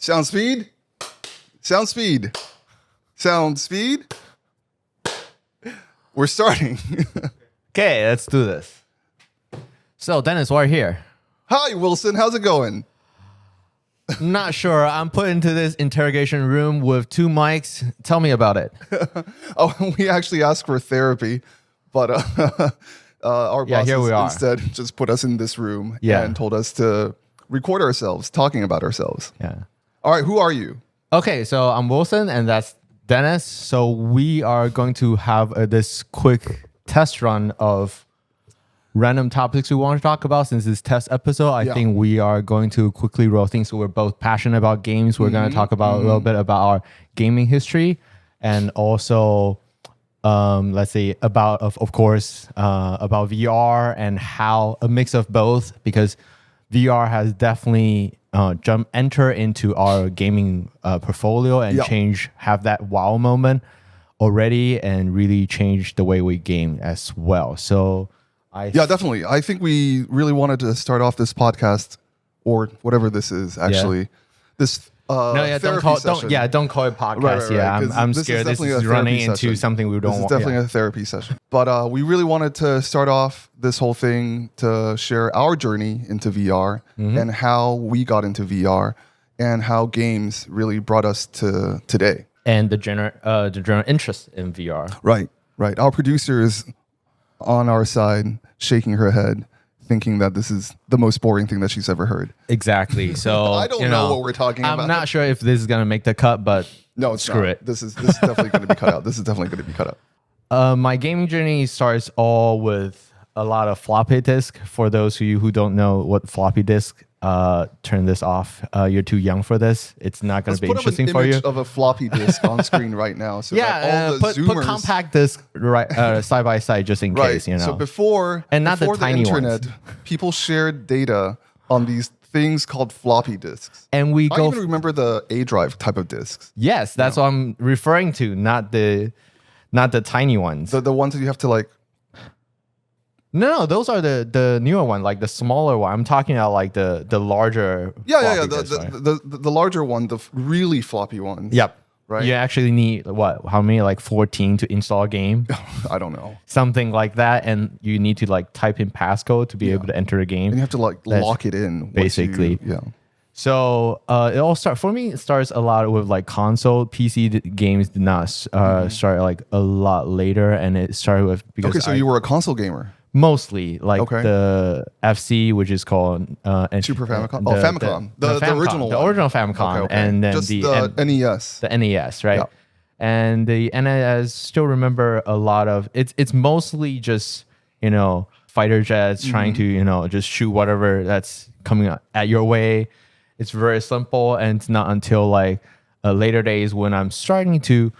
Sound speed. Sound speed. Sound speed. We're starting. Okay, let's do this. So, Dennis, we're here. Hi, Wilson. How's it going? Not sure. I'm put into this interrogation room with 2 mics. Tell me about it. We actually asked for therapy, but our bosses here we are. instead just put us in this room Yeah. and told us to record ourselves talking about ourselves. Yeah. All right, who are you? Okay, so I'm Wilson, and that's Dennis. So we are going to have this quick test run of random topics we want to talk about. Since this test episode, I think we are going to quickly roll things. So we're both passionate about games. We're going to talk about a little bit about our gaming history, and also let's say about of course about VR and how a mix of both, because VR has definitely enter into our gaming portfolio and have that wow moment already, and really change the way we game as well. So definitely. I think we really wanted to start off this podcast, or whatever this is actually. This don't call it podcast. Right. I'm scared this is running into something we don't want. This is definitely a therapy session. But we really wanted to start off this whole thing to share our journey into VR and how we got into VR and how games really brought us to today. And the general interest in VR. Right. Our producer is on our side, shaking her head, thinking that this is the most boring thing that she's ever heard. Exactly. So I don't know what we're talking about. I'm not sure if this is gonna make the cut, but no, screw it. This is definitely going to be cut out. This is definitely going to be cut out. My gaming journey starts all with a lot of floppy disk. For those of you who don't know what floppy disk, turn this off. You're too young for this. It's not going to be interesting for you. Let's put up an image of a floppy disk on screen right now. So that all the zoomers, put compact disk right side by side just in case. You know. So before the tiny internet, people shared data on these things called floppy disks. And I even remember the A drive type of disks. Yes, that's what I'm referring to, not the tiny ones. The ones that you have to like. No, those are the newer one, like the smaller one. I'm talking about like the larger. The larger one, the really floppy ones. Yep. Right. You actually need how many, like 14 to install a game? I don't know. Something like that, and you need to like type in passcode to be able to enter a game. And you have to like lock it in. Basically. So it starts a lot with like console. PC games did not start like a lot later, and it started with so you were a console gamer. Mostly like the FC, which is called Super Famicom. Famicom. The original one. The original Famicom. Okay. And then just the NES. The NES, right? Yeah. And the NES, still remember a lot of it's mostly just, fighter jets trying to, just shoot whatever that's coming at your way. It's very simple, and it's not until like later days when I'm starting to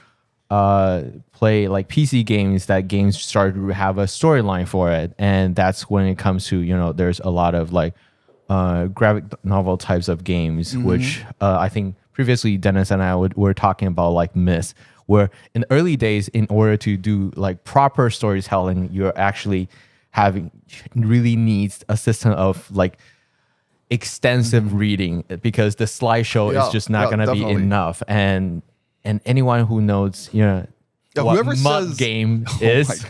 play like PC games that games started to have a storyline for it. And that's when it comes to, there's a lot of like graphic novel types of games, which I think previously Dennis and I were talking about, like Myth, where in the early days, in order to do like proper storytelling, you're actually really needs a system of like extensive reading, because the slideshow is just not going to be enough. And anyone who knows, what MUD game is.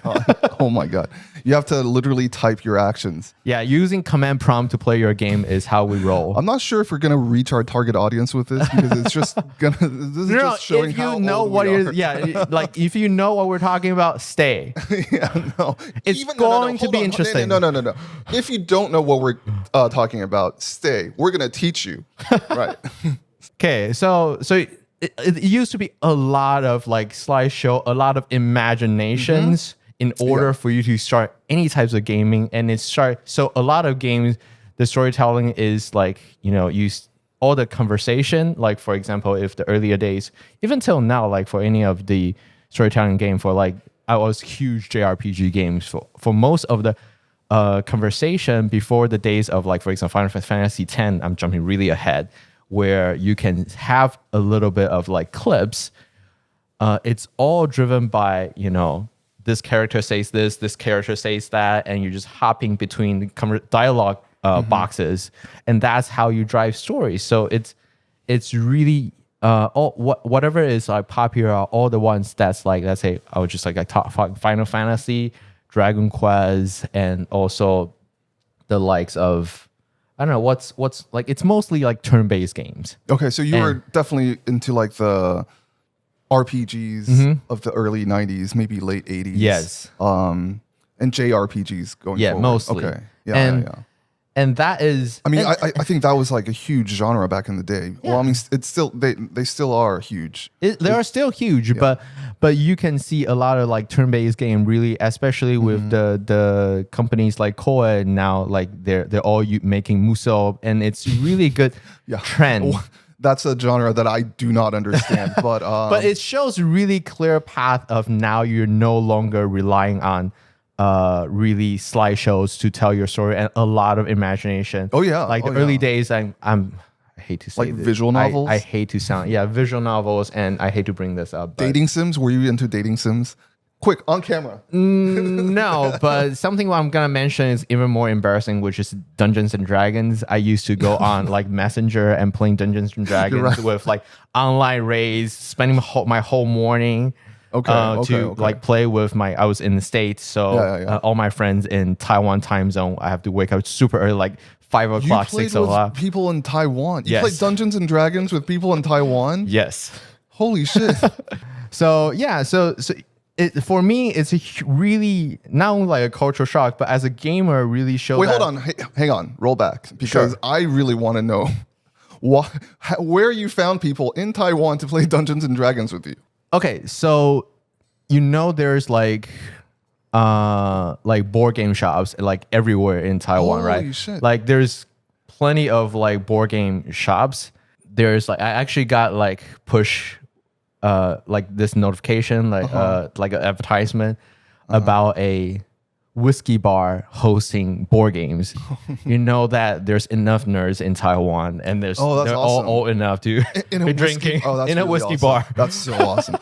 Oh my God. You have to literally type your actions. Yeah, using command prompt to play your game is how we roll. I'm not sure if we're going to reach our target audience with this, because it's just going to, this is just showing if you how know old what we are. like if you know what we're talking about, stay. It's going to be interesting. No. If you don't know what we're talking about, stay. We're going to teach you. Right. Okay, so it used to be a lot of like slideshow, a lot of imaginations in order for you to start any types of gaming. And so a lot of games, the storytelling is like, use all the conversation. Like, for example, if the earlier days, even till now, like for any of the storytelling game for like, I was huge JRPG games for most of the conversation before the days of like, for example, Final Fantasy X, I'm jumping really ahead, where you can have a little bit of like clips. It's all driven by, this character says this character says that, and you're just hopping between the dialogue boxes, and that's how you drive stories. So it's really whatever is like popular are all the ones that's like, let's say I would just like top Final Fantasy, Dragon Quest, and also the likes of, I don't know what's like, it's mostly like turn-based games. Okay, so you were definitely into like the RPGs of the early 90s, maybe late 80s. Yes. And JRPGs going forward. Mostly. Okay. Yeah. And that is, I mean, I think that was like a huge genre back in the day. Yeah. Well, I mean, it's still they still are huge. They are still huge, but you can see a lot of like turn-based game really, especially with the companies like Koei now, like they're all making Musou, and it's really good trend. That's a genre that I do not understand, but it shows really clear path of now you're no longer relying on really slideshows to tell your story and a lot of imagination. Oh yeah, like the early days. I hate to say like this. Visual novels. I hate to sound visual novels, and I hate to bring this up. Dating sims? Were you into dating sims? Quick, on camera. No, but something I'm gonna mention is even more embarrassing, which is Dungeons and Dragons. I used to go on like Messenger and playing Dungeons and Dragons with like online raids, spending my whole morning. To like play with I was in the States, so all my friends in Taiwan time zone, I have to wake up super early, like 5 o'clock, 6 o'clock. People in Taiwan. You played Dungeons and Dragons with people in Taiwan? Yes. Holy shit. So for me, it's a really not only like a cultural shock, but as a gamer, really shows. Wait, hold on, hang on, roll back, because I really want to know where you found people in Taiwan to play Dungeons and Dragons with you. Okay, so there's like board game shops like everywhere in Taiwan, Holy right? Shit. Like there's plenty of like board game shops. There's like I actually got like push like this notification like an advertisement about a whiskey bar hosting board games. You know that there's enough nerds in Taiwan, and they're awesome. all old enough to be drinking in a whiskey bar. That's so awesome.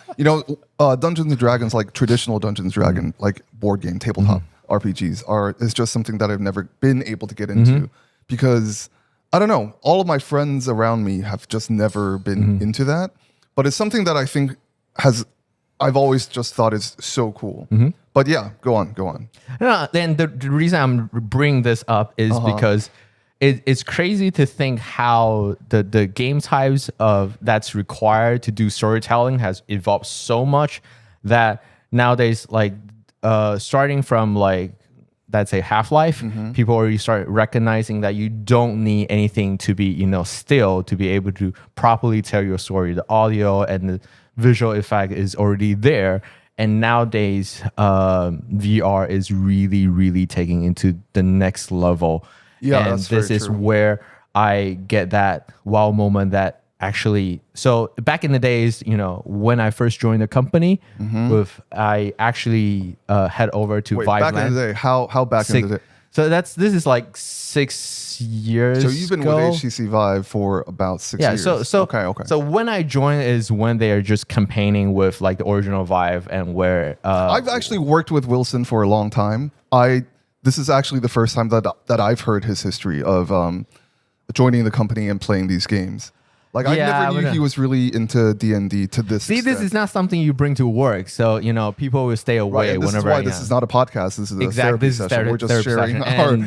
Dungeons and Dragons, like traditional Dungeons and Dragons, like board game, tabletop RPGs is just something that I've never been able to get into because I don't know. All of my friends around me have just never been into that, but it's something that I think I've always just thought is so cool. But yeah, go on. No, then the reason I'm bringing this up is because it's crazy to think how the game types that's required to do storytelling has evolved so much that nowadays, like starting from like, let's say Half-Life, people already start recognizing that you don't need anything to be, still to be able to properly tell your story. The audio and the visual effect is already there. And nowadays, VR is really, really taking into the next level. Yeah, and this is where I get that wow moment that actually. So back in the days, when I first joined the company, I actually head over to VIVE. Back in the day, how back in the day? So this is like 6 years. So you've been with HTC Vive for about 6 years. Okay. So when I joined is when they are just campaigning with like the original Vive and where I've actually worked with Wilson for a long time. This is actually the first time that I've heard his history of joining the company and playing these games. Like I never knew he was really into D&D to this extent. This is not something you bring to work, so people will stay away this whenever. Is why this is not a podcast. This is a therapy session. We're just sharing our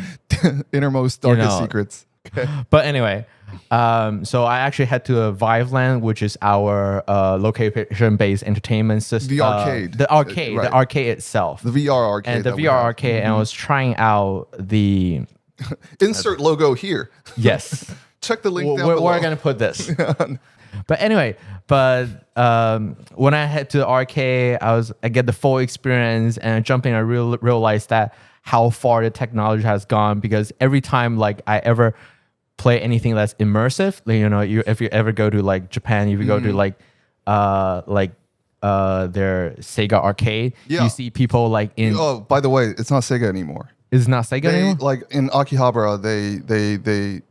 innermost darkest secrets. Okay. But anyway, so I actually head to a VIVE Land, which is our location-based entertainment system. The arcade. The arcade itself. The VR arcade. And the VR arcade, and I was trying out the insert logo here. Yes. Check the link down below. Where are going to put this? But anyway, when I head to the arcade, I get the full experience, and jumping, I realized that how far the technology has gone, because every time like I ever play anything that's immersive, if you ever go to like Japan, if you go to like their Sega arcade, you see people like in. Oh, by the way, it's not Sega anymore. It's not Sega They anymore? like in Akihabara,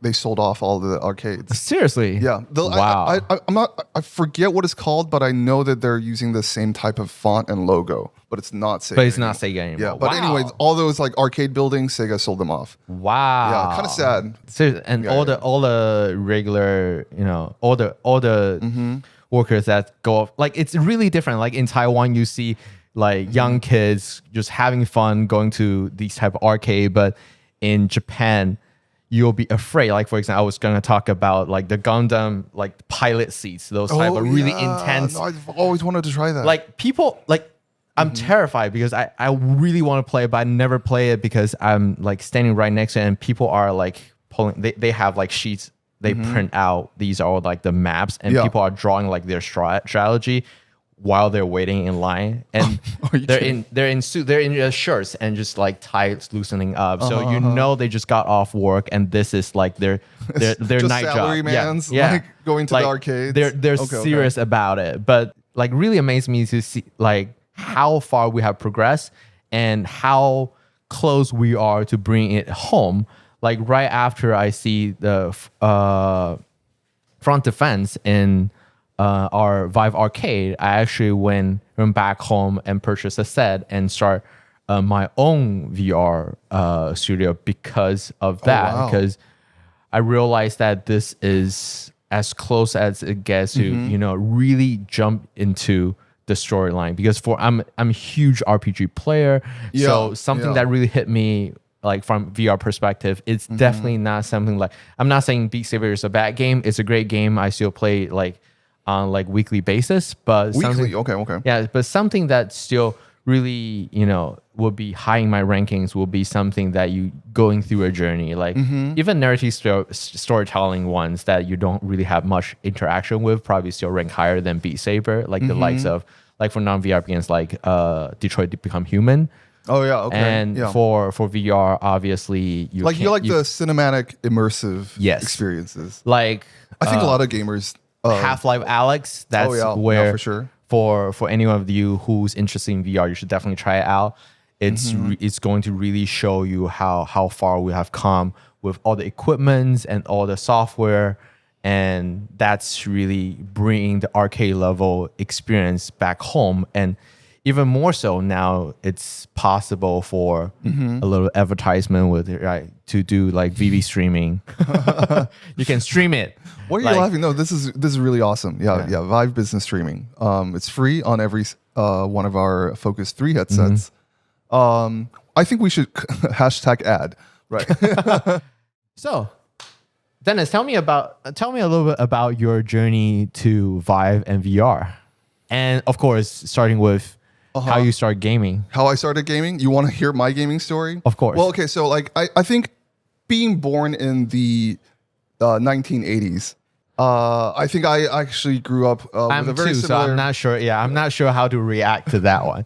they sold off all the arcades. Seriously? Yeah. Wow. I'm not. I forget what it's called, but I know that they're using the same type of font and logo, but it's not Sega. But it's not Sega anymore. Yeah. But Wow. anyways, all those like arcade buildings, Sega sold them off. Wow. Yeah. Kind of sad. Seriously, and Yeah, all the regular, all the workers that go off, like it's really different. Like in Taiwan, you see like young kids just having fun going to these type of arcade, but in Japan, you'll be afraid. Like for example, I was gonna talk about like the Gundam like pilot seats, those type of really intense. No, I've always wanted to try that. Like people like. I'm terrified because I really want to play it, but I never play it because I'm like standing right next to it and people are like pulling, they have like sheets, they print out, these are all like the maps and people are drawing like their strategy while they're waiting in line. And they're in their shirts and just like ties loosening up. So you know they just got off work and this is like their just night salary job. man's Yeah. like going to Like, the arcades. They're Okay, serious about it. But like really amazed me to see like how far we have progressed and how close we are to bring it home. Like right after I see the front defense in our Vive arcade, I actually went back home and purchased a set and start my own VR studio because of that. wow. Because I realized that this is as close as it gets to really jump into the storyline, because I'm a huge RPG player. So something that really hit me like from VR perspective, it's definitely not something like, I'm not saying Beat Saber is a bad game. It's a great game. I still play like on like weekly basis, but Weekly, okay. yeah, but something that still really, will be high in my rankings will be something that you going through a journey. Like even narrative storytelling ones that you don't really have much interaction with probably still rank higher than Beat Saber, like the likes of, like for non-VR games like Detroit Become Human. Oh yeah, okay. And yeah. for VR, obviously you like can't- you like the cinematic immersive Yes. experiences. like I think a lot of gamers Half-Life Alex. That's where for sure. For anyone of you who's interested in VR, you should definitely try it out. It's going to really show you how far we have come with all the equipments and all the software, and that's really bringing the arcade level experience back home. And even more so now, it's possible for a little advertisement with to do like VV streaming. You can stream it. What are you laughing? No, this is really awesome. Yeah. Vive Business Streaming. It's free on every one of our Focus 3 headsets. I think we should hashtag ad, right? So, Dennis, tell me a little bit about your journey to Vive and VR, and of course, starting with how you start gaming. How I started gaming? You want to hear my gaming story? Of course. Well, okay, so like I think being born in the 1980s, I think I actually grew up with a very similar. So I'm not sure. Yeah, I'm not sure how to react to that one.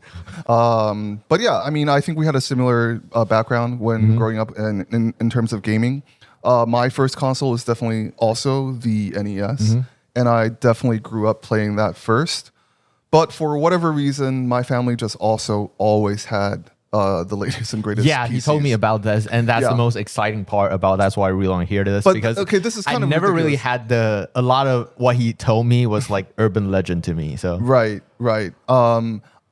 But yeah, I mean, I think we had a similar background when growing up in terms of gaming. My first console is definitely also the NES, and I definitely grew up playing that first. But for whatever reason, my family just also always had the latest and greatest. Yeah, PCs. he told me about this, and that's the most exciting part about. That's why I really want to hear this, But, because okay, this is kind I of never really ridiculous. had a lot of what he told me was like urban legend to me. So Right.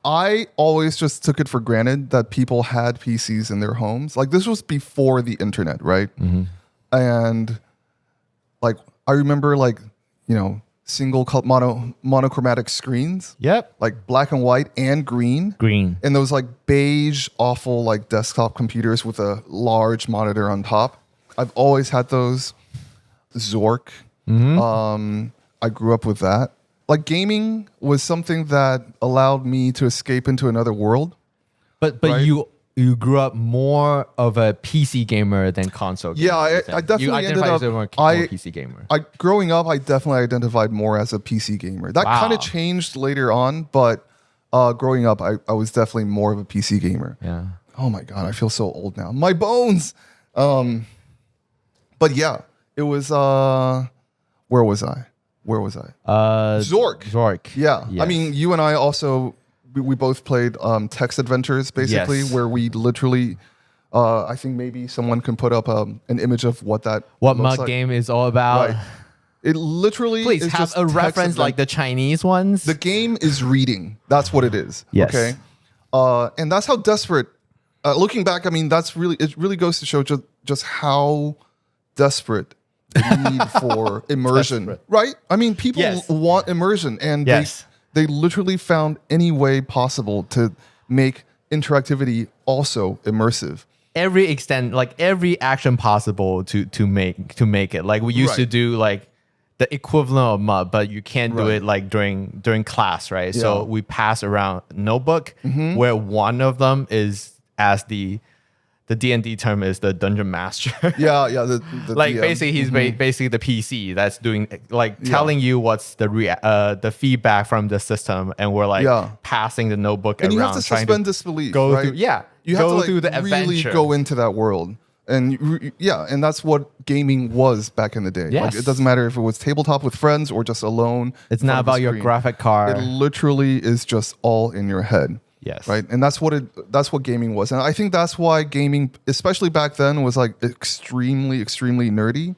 I always just took it for granted that people had PCs in their homes. Like this was before the internet, right? And like I remember like, single monochromatic screens. Yep. Like black and white and green. And those like beige, awful like desktop computers with a large monitor on top. I've always had those. Zork. I grew up with that. Like gaming was something that allowed me to escape into another world. But right? you grew up more of a PC gamer than console gamer. Yeah, I definitely you ended identify up. as a more PC gamer. Growing up, I definitely identified more as a PC gamer. That kind of changed later on, but growing up, I was definitely more of a PC gamer. Yeah. Oh my god, I feel so old now. My bones. But yeah, it was. Where was I? Zork. Zork. Yeah, Yes. I mean, you and I also we both played text adventures basically, Yes. where we literally I think maybe someone can put up an image of what that What looks mug like. game is all about. Right. It literally Please is have just a text reference and like the Chinese ones. the game is reading. That's what it is. Yes. Okay. And that's how desperate. Looking back, I mean, it really goes to show just how desperate the need for immersion, Desperate. right? I mean, people Yes. want immersion, and Yes. they literally found any way possible to make interactivity also immersive. Every extent, like every action possible to make it. Like we used to Right. do like the equivalent of mud, but you can't do Right. it like during class, right? So Yeah. we pass around notebook where one of them is as the D&D term is the dungeon master. Yeah, yeah. The Like DM. basically he's basically the PC that's doing like telling you what's the feedback from the system, and we're like Yeah. passing the notebook and around you have to trying suspend to disbelief. go right? through You have go to like through the really adventure. go into that world. And and that's what gaming was back in the day. Like, Yes. it doesn't matter if it was tabletop with friends or just alone. It's in not front of a about your screen. graphic card. It literally is just all in your head. Yes. Right. And that's what gaming was. And I think that's why gaming, especially back then, was like extremely, extremely nerdy,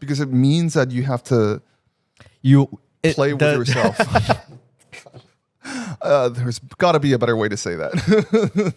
because it means that you have to play with yourself. There's got to be a better way to say that.